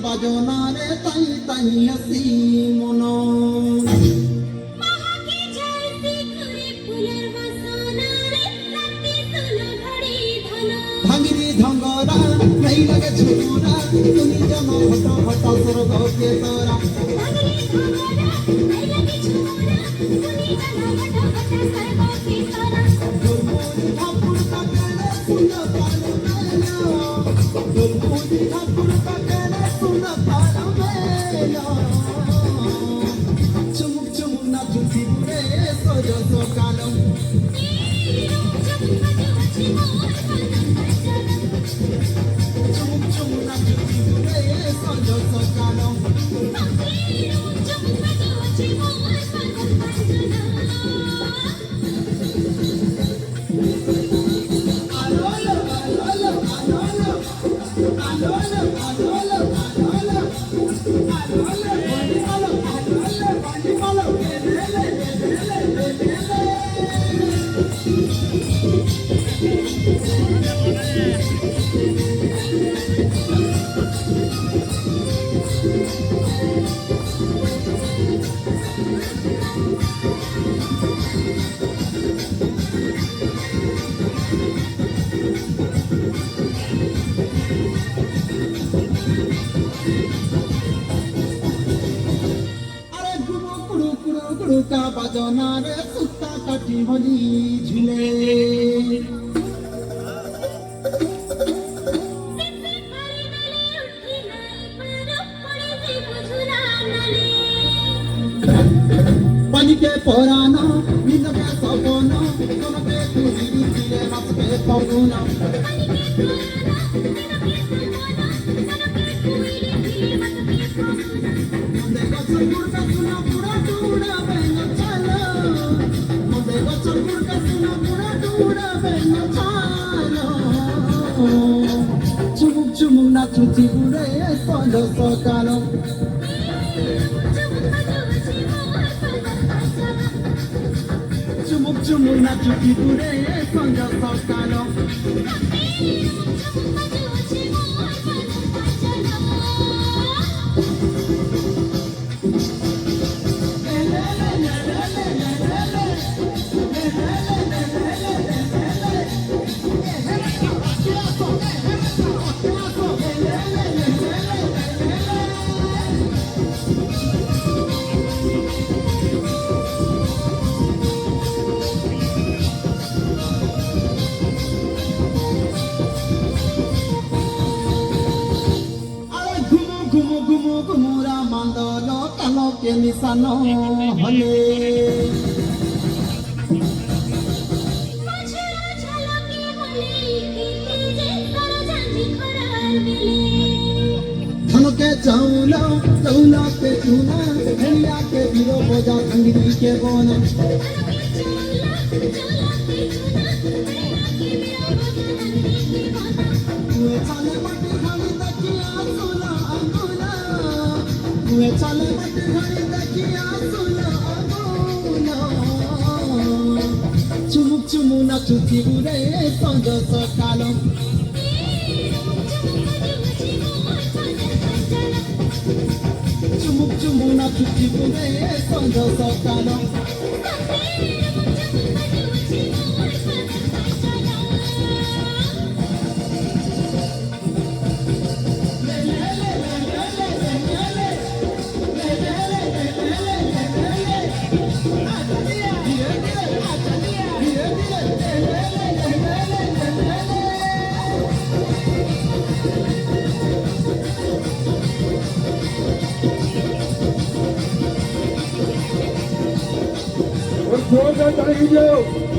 বাজনারে তাই তাই আসি মন ভাঙিনি ঝঙ্গরা নাই লাগে ঝুরা তুমি জন ঘট ঘট স্বর্গকে তোরা ঠাকুর কাকেরে শুন পারো ঠাকুর কাকেরে শুন পারো চুমুক চুমুক নাচুছি রে সজ সকাল চুমুক চুমুক নাচুছি রে সজ সকাল কুড়ুকা বাজনারে সুতা কাটি ভলি ঝুলে পানিকে পরানো নিজকে সপন তোমাকে খুঁজি দিলে মাসকে পগুন চুমুক চুমুক নাচুছি ঘুরে সন্ধ্যা সকাল চুমুক চুমুক নাচুছি ঘুরে সন্ধ্যা সকাল ঘুমুরা মান্দল কালকে মিশানো হলে ধনকে চাউল চাউলকে চুনা হেলিয়াকে বিরো বজা সঙ্গীতকে বন চালে মাটি খালি দেখিয়া সোনা আঙ্গুলা চালে মাটি খালি দেখিয়া সোনা আঙ্গুলা চুমুক চুমুক নাচুছি ঘুরে সন্ধ্যা সকাল চুমুক চুমুক নাচুছি ঘুরে সন্ধ্যা সকাল ওই ছোট চাই যাও